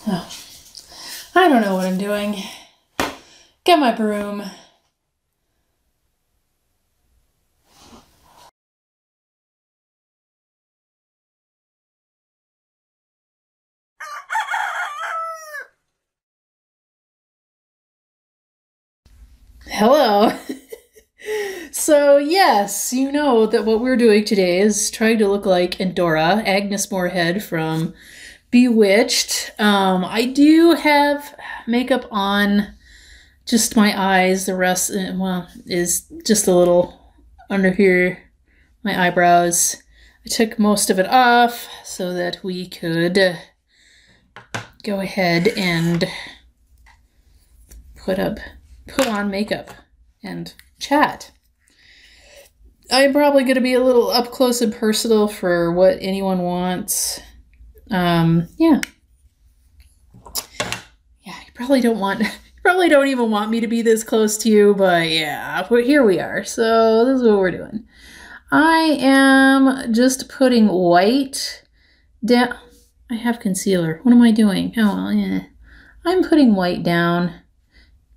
Oh, I don't know what I'm doing. Get my broom. Hello. So yes, you know that what we're doing today is trying to look like Endora, Agnes Moorehead from Bewitched. I do have makeup on just my eyes. The rest, well, is just a little under here, my eyebrows. I took most of it off so that we could go ahead and put on makeup and chat. I'm probably going to be a little up close and personal for what anyone wants. Yeah. Yeah, you probably don't even want me to be this close to you, but yeah, here we are. So this is what we're doing. I am just putting white down. I have concealer. What am I doing? Oh, well, yeah. I'm putting white down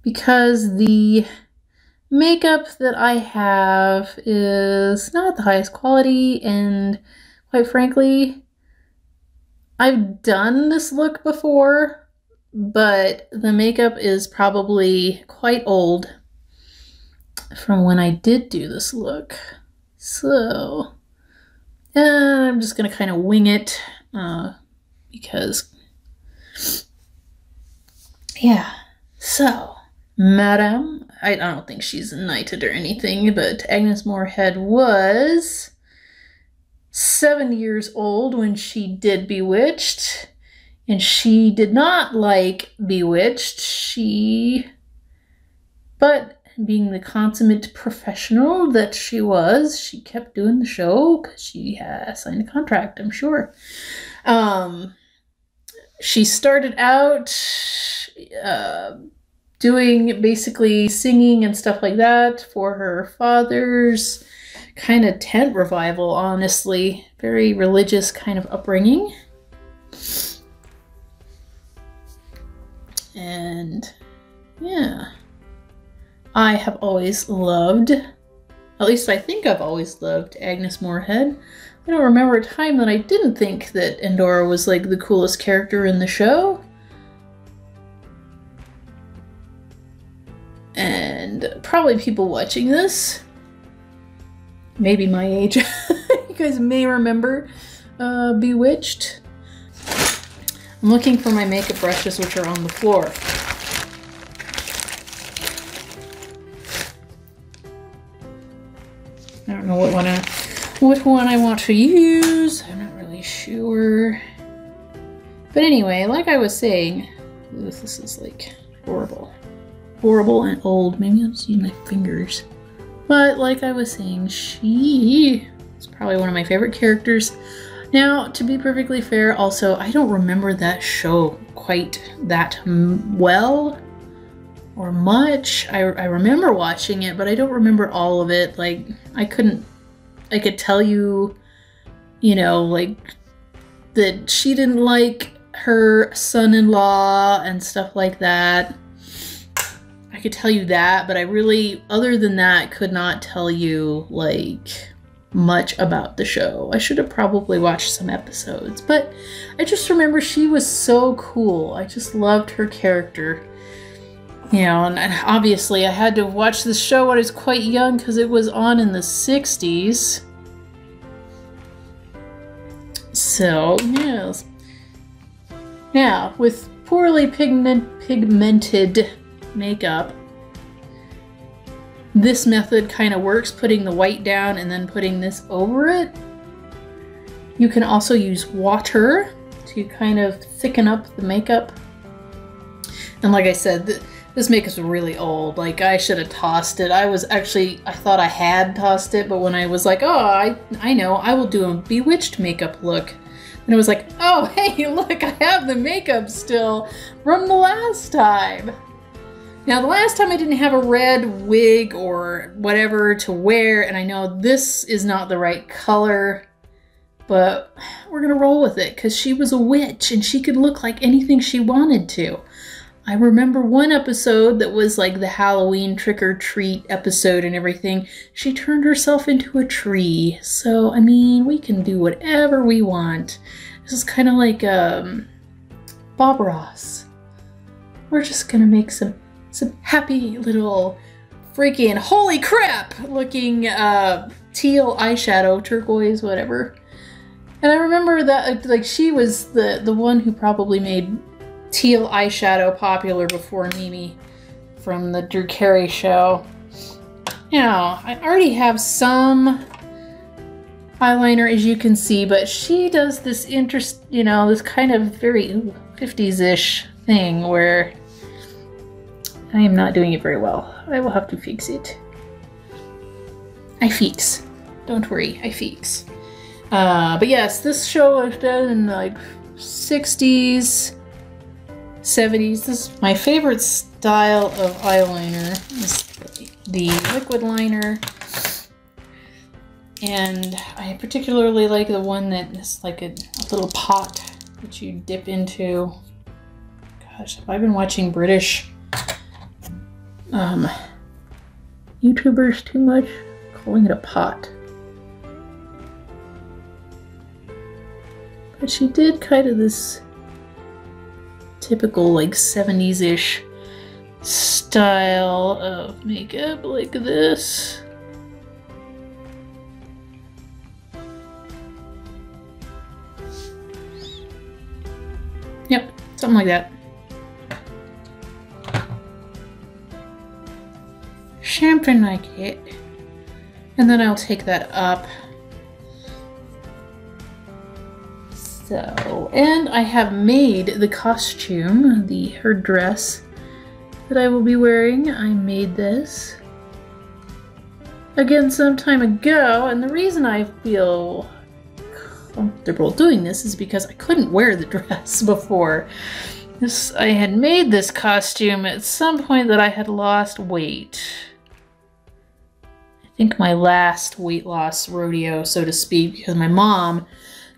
because the makeup that I have is not the highest quality, and quite frankly, I've done this look before, but the makeup is probably quite old from when I did do this look. So, I'm just gonna kind of wing it because, yeah. So, Madame, I don't think she's knighted or anything, but Agnes Moorehead was 7 years old when she did Bewitched, and she did not like Bewitched. But being the consummate professional that she was, she kept doing the show because she had signed a contract, I'm sure. She started out doing basically singing and stuff like that for her father's kind of tent revival, honestly. Very religious kind of upbringing. And yeah, I have always loved, at least I think I've always loved, Agnes Moorehead. I don't remember a time that I didn't think that Endora was like the coolest character in the show. And probably people watching this, maybe my age, you guys may remember Bewitched. I'm looking for my makeup brushes, which are on the floor. I don't know what one I want to use. I'm not really sure. But anyway, like I was saying, this is like horrible. Horrible and old. Maybe I'll just use my fingers. But like I was saying, she is probably one of my favorite characters. Now, to be perfectly fair, also, I don't remember that show quite that well or much. I remember watching it, but I don't remember all of it. Like, I could tell you, you know, like, that she didn't like her son-in-law and stuff like that. I could tell you that, but I really, other than that, could not tell you, like, much about the show. I should have probably watched some episodes, but I just remember she was so cool. I just loved her character. You know, and obviously I had to watch this show when I was quite young because it was on in the 60s. So, yes. Now, with poorly pigmented makeup, this method kind of works, putting the white down and then putting this over it. You can also use water to kind of thicken up the makeup. And like I said, this makeup's really old. Like, I should have tossed it. I thought I had tossed it, but when I was like, oh, I know, I will do a Bewitched makeup look. And it was like, oh, hey, look, I have the makeup still from the last time. Now, the last time I didn't have a red wig or whatever to wear, and I know this is not the right color. but we're gonna roll with it because she was a witch and she could look like anything she wanted to. I remember one episode that was like the Halloween trick-or-treat episode and everything. She turned herself into a tree. So, I mean, we can do whatever we want. This is kind of like Bob Ross. We're just gonna make some happy little freaking holy crap looking teal eyeshadow, turquoise, whatever. And I remember that like she was the one who probably made teal eyeshadow popular before Mimi from the Drew Carey show. Now, I already have some eyeliner, as you can see, but she does this this kind of very 50s-ish thing where I am not doing it very well. I will have to fix it. I fix. Don't worry, I fix. But yes, this show was done in like 60s, 70s. This is my favorite style of eyeliner. Is the liquid liner. And I particularly like the one that is like a little pot that you dip into. Gosh, have I been watching British YouTubers too much? Calling it a pot. But she did kind of this typical like 70s-ish style of makeup like this. Yep, something like that. Something like it. And then I'll take that up. So, and I have made the costume, her dress that I will be wearing. I made this again some time ago, and the reason I feel comfortable doing this is because I couldn't wear the dress before. I had made this costume at some point that I had lost weight. I think my last weight loss rodeo, so to speak, because my mom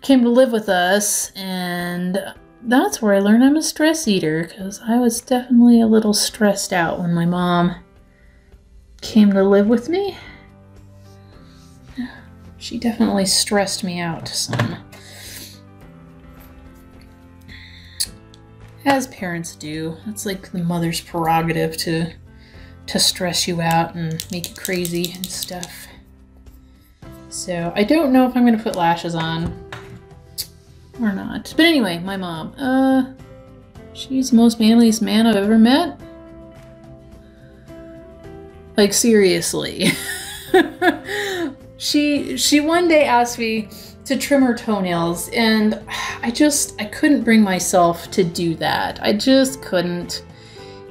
came to live with us, and that's where I learned I'm a stress eater, because I was definitely a little stressed out when my mom came to live with me. She definitely stressed me out some. As parents do. It's like the mother's prerogative to stress you out and make you crazy and stuff. So I don't know if I'm going to put lashes on or not. But anyway, my mom. She's the most manliest man I've ever met. Like, seriously. She one day asked me to trim her toenails, and I couldn't bring myself to do that. I just couldn't.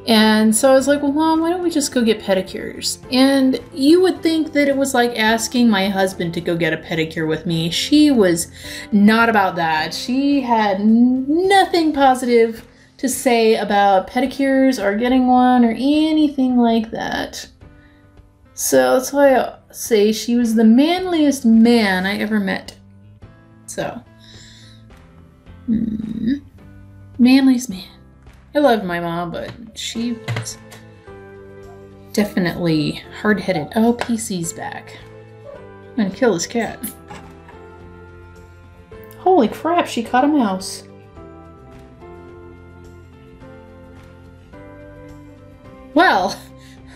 And so I was like, well, Mom, why don't we just go get pedicures? And you would think that it was like asking my husband to go get a pedicure with me. She was not about that. She had nothing positive to say about pedicures or getting one or anything like that. So that's why I say she was the manliest man I ever met. So, manliest man. I loved my mom, but she was definitely hard-headed. Oh, PC's back. I'm gonna kill this cat. Holy crap, she caught a mouse. Well,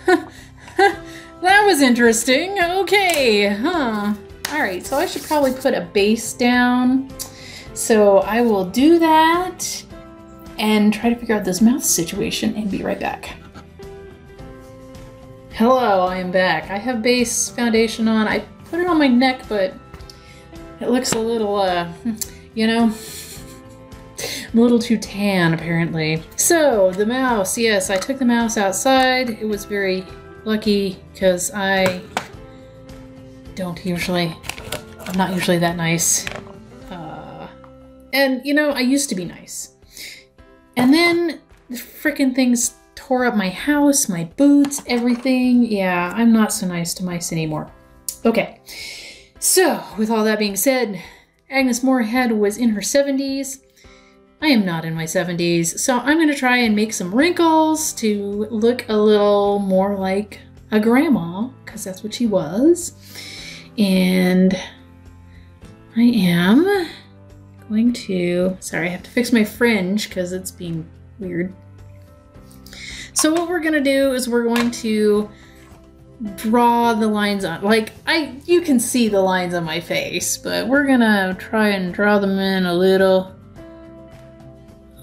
that was interesting. Okay, huh. Alright, so I should probably put a base down. So I will do that and try to figure out this mouth situation and be right back. Hello, I am back. I have base foundation on. I put it on my neck, but it looks a little, you know, a little too tan, apparently. So, the mouse. Yes, I took the mouse outside. It was very lucky because I'm not usually that nice. And, you know, I used to be nice. And then the frickin' things tore up my house, my boots, everything. Yeah, I'm not so nice to mice anymore. Okay, so with all that being said, Agnes Moorehead was in her 70s. I am not in my 70s, so I'm going to try and make some wrinkles to look a little more like a grandma, because that's what she was. And I am going to, sorry, I have to fix my fringe because it's being weird. So what we're going to do is we're going to draw the lines on, like, you can see the lines on my face, but we're going to try and draw them in a little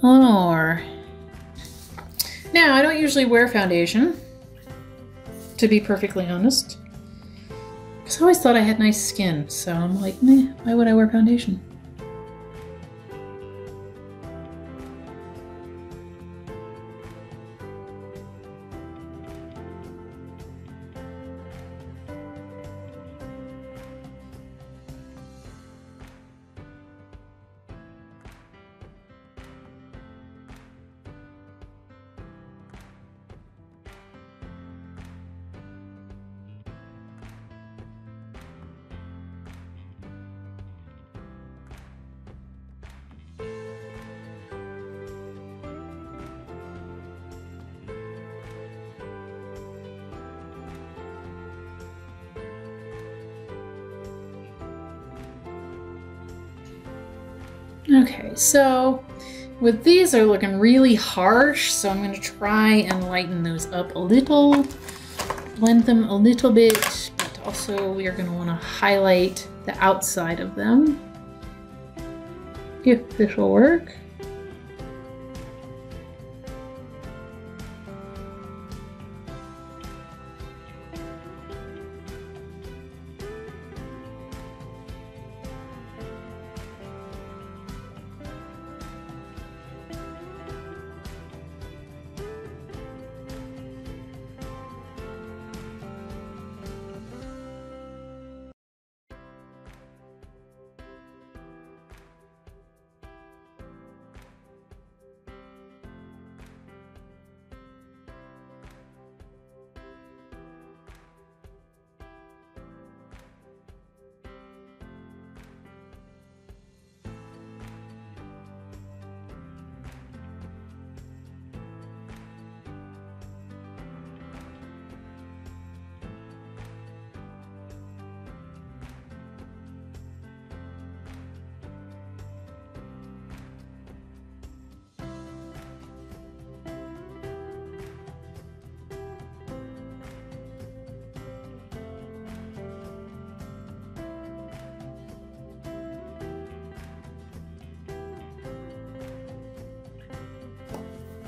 more. Now, I don't usually wear foundation, to be perfectly honest. I always thought I had nice skin, so I'm like, meh, why would I wear foundation? Okay, so with these, they're looking really harsh, so I'm going to try and lighten those up a little, blend them a little bit, but also we are going to want to highlight the outside of them, if this will work.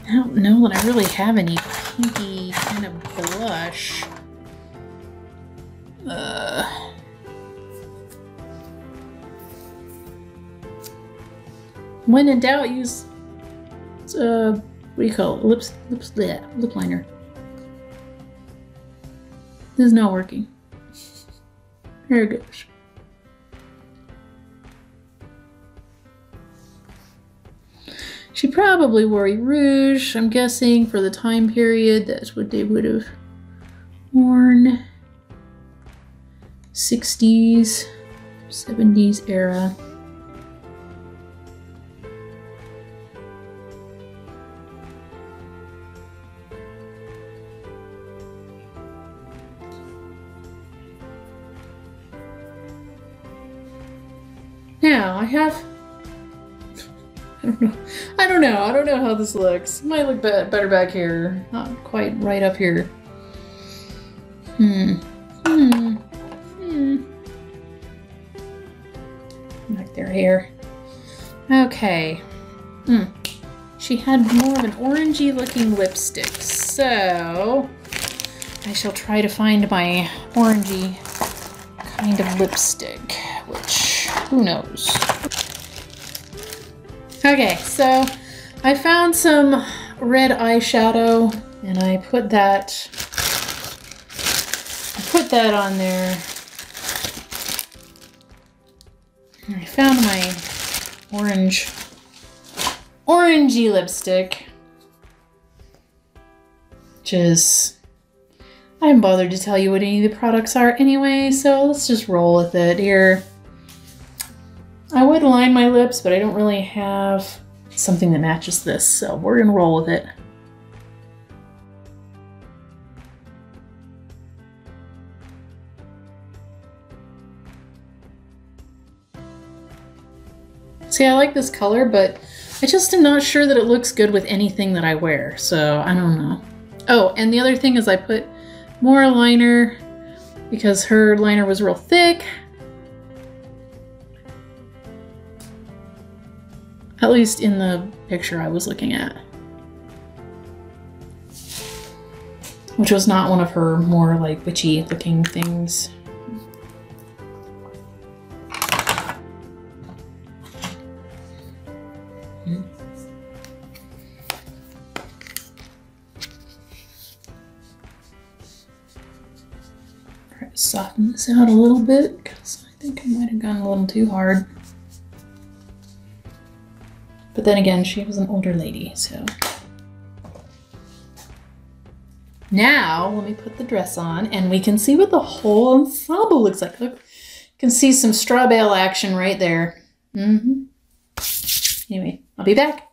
I don't know that I really have any pinky kind of blush. When in doubt, use what do you call it? Lip liner. This is not working. Here it goes. She probably wore rouge, I'm guessing, for the time period. That's what they would have worn. 60s, 70s era. Now, I have... I don't know how this looks. Might look better back here. Not quite right up here. Back there, hair. Okay. She had more of an orangey looking lipstick, so I shall try to find my orangey kind of lipstick, which, who knows. Okay, so I found some red eyeshadow and I put that on there. And I found my orangey lipstick, which is, I haven't bothered to tell you what any of the products are anyway, so let's just roll with it here. I would line my lips, but I don't really have something that matches this, so we're gonna roll with it. See, I like this color, but I just am not sure that it looks good with anything that I wear, so I don't know. Oh, and the other thing is I put more liner because her liner was real thick. At least in the picture I was looking at. Which was not one of her more like witchy looking things. Try to soften this out a little bit because I think I might have gone a little too hard. But then again, she was an older lady, so. Now, let me put the dress on and we can see what the whole ensemble looks like. Look, you can see some straw bale action right there. Anyway, I'll be back.